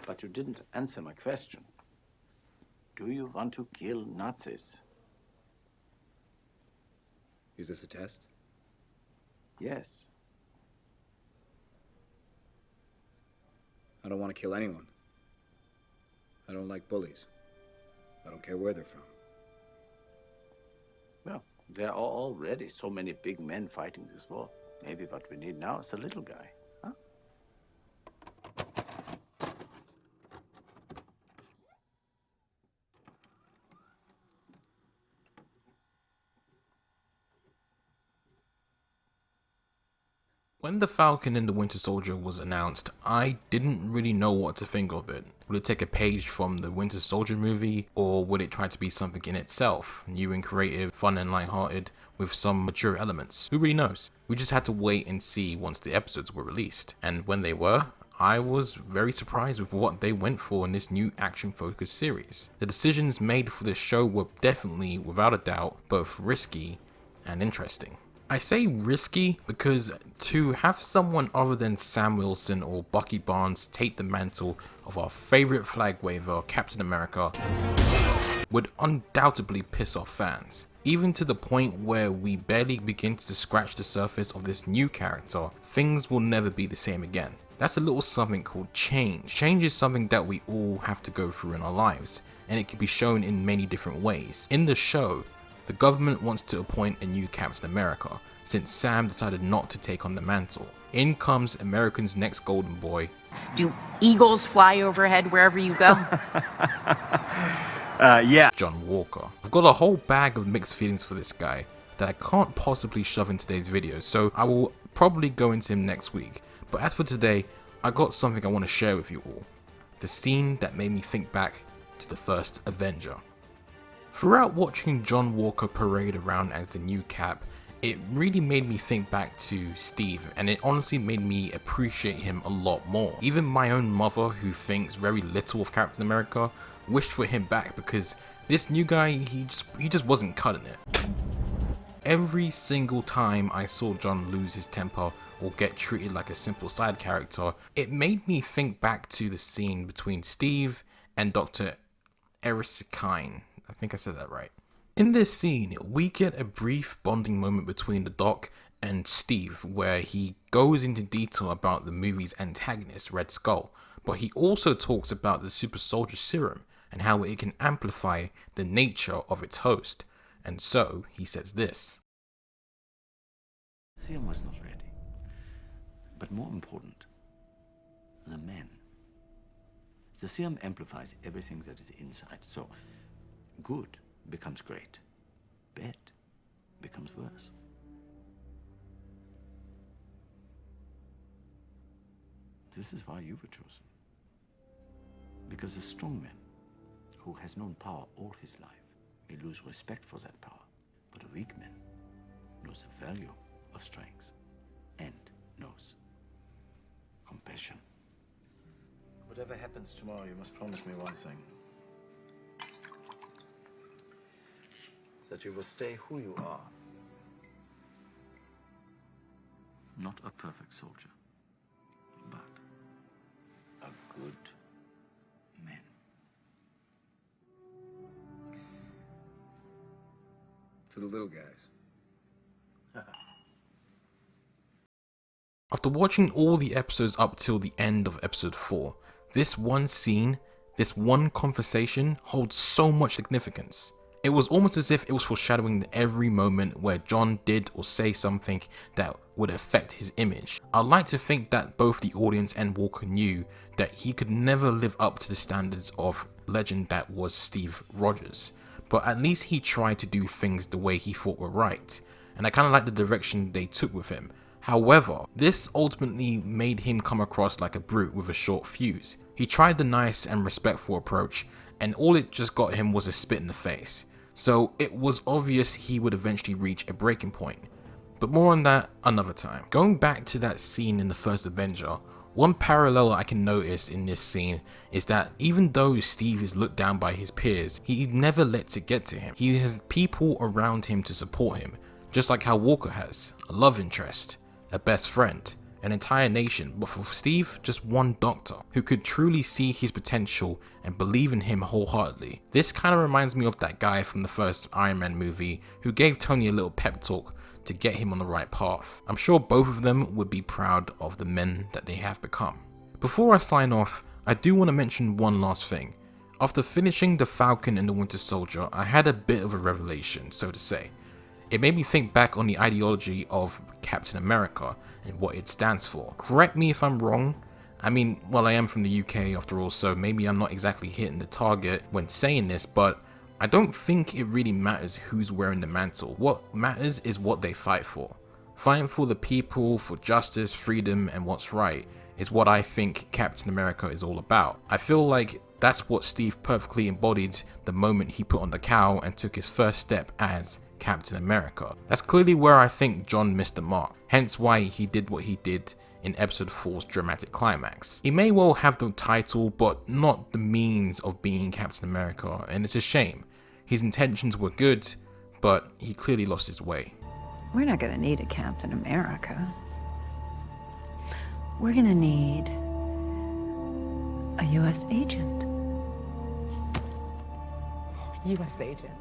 But you didn't answer my question. Do you want to kill Nazis? Is this a test? Yes. I don't want to kill anyone. I don't like bullies. I don't care where they're from. Well, there are already so many big men fighting this war. Maybe what we need now is a little guy, huh? When The Falcon and the Winter Soldier was announced, I didn't really know what to think of it. Would it take a page from the Winter Soldier movie, or would it try to be something in itself, new and creative, fun and lighthearted, with some mature elements? Who really knows? We just had to wait and see once the episodes were released. And when they were, I was very surprised with what they went for in this new action-focused series. The decisions made for this show were definitely, without a doubt, both risky and interesting. I say risky because to have someone other than Sam Wilson or Bucky Barnes take the mantle of our favourite flag waver, Captain America, would undoubtedly piss off fans. Even to the point where we barely begin to scratch the surface of this new character, things will never be the same again. That's a little something called change. Change is something that we all have to go through in our lives, and it can be shown in many different ways. In the show, the government wants to appoint a new Captain America, since Sam decided not to take on the mantle. In comes America's next golden boy. Do eagles fly overhead wherever you go? Yeah. John Walker. I've got a whole bag of mixed feelings for this guy that I can't possibly shove in today's video, so I will probably go into him next week. But as for today, I got something I want to share with you all. The scene that made me think back to the First Avenger. Throughout watching John Walker parade around as the new Cap, it really made me think back to Steve, and it honestly made me appreciate him a lot more. Even my own mother, who thinks very little of Captain America, wished for him back because this new guy, he just wasn't cutting it. Every single time I saw John lose his temper or get treated like a simple side character, it made me think back to the scene between Steve and Dr. Erskine. I think I said that right. In this scene, we get a brief bonding moment between the Doc and Steve, where he goes into detail about the movie's antagonist, Red Skull, but he also talks about the super soldier serum and how it can amplify the nature of its host. And so, he says this. Serum was not ready. But more important, the men. The serum amplifies everything that is inside, so good becomes great. Bad becomes worse. This is why you were chosen. Because a strong man who has known power all his life may lose respect for that power. But a weak man knows the value of strength and knows compassion. Whatever happens tomorrow, you must promise me one thing. That you will stay who you are. Not a perfect soldier, but a good man. To the little guys. After watching all the episodes up till the end of episode 4, this one scene, this one conversation holds so much significance. It was almost as if it was foreshadowing every moment where John did or say something that would affect his image. I'd like to think that both the audience and Walker knew that he could never live up to the standards of legend that was Steve Rogers, but at least he tried to do things the way he thought were right, and I kind of like the direction they took with him. However, this ultimately made him come across like a brute with a short fuse. He tried the nice and respectful approach, and all it just got him was a spit in the face. So it was obvious he would eventually reach a breaking point. But more on that another time. Going back to that scene in the First Avenger, one parallel I can notice in this scene is that even though Steve is looked down by his peers, he never lets it get to him. He has people around him to support him, just like how Walker has, a love interest, a best friend, an entire nation, but for Steve, just one doctor who could truly see his potential and believe in him wholeheartedly. This kind of reminds me of that guy from the first Iron Man movie who gave Tony a little pep talk to get him on the right path. I'm sure both of them would be proud of the men that they have become. Before I sign off, I do want to mention one last thing. After finishing The Falcon and the Winter Soldier, I had a bit of a revelation, so to say. It made me think back on the ideology of Captain America and what it stands for. Correct me if I'm wrong. I mean, well, I am from the UK after all, so maybe I'm not exactly hitting the target when saying this, but I don't think it really matters who's wearing the mantle. What matters is what they fight for. Fighting for the people, for justice, freedom, and what's right is what I think Captain America is all about. I feel like that's what Steve perfectly embodied the moment he put on the cowl and took his first step as Captain America. That's clearly where I think John missed the mark, hence why he did what he did in episode 4's dramatic climax. He may well have the title, but not the means of being Captain America, and it's a shame. His intentions were good, but he clearly lost his way. We're not gonna need a Captain America. We're gonna need a U.S. agent. U.S. agent.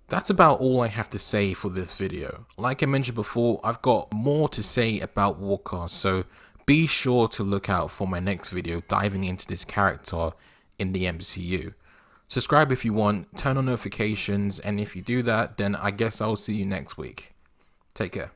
That's about all I have to say for this video. Like I mentioned before, I've got more to say about Walker, so be sure to look out for my next video diving into this character in the MCU. Subscribe if you want, turn on notifications, and if you do that, then I guess I'll see you next week. Take care.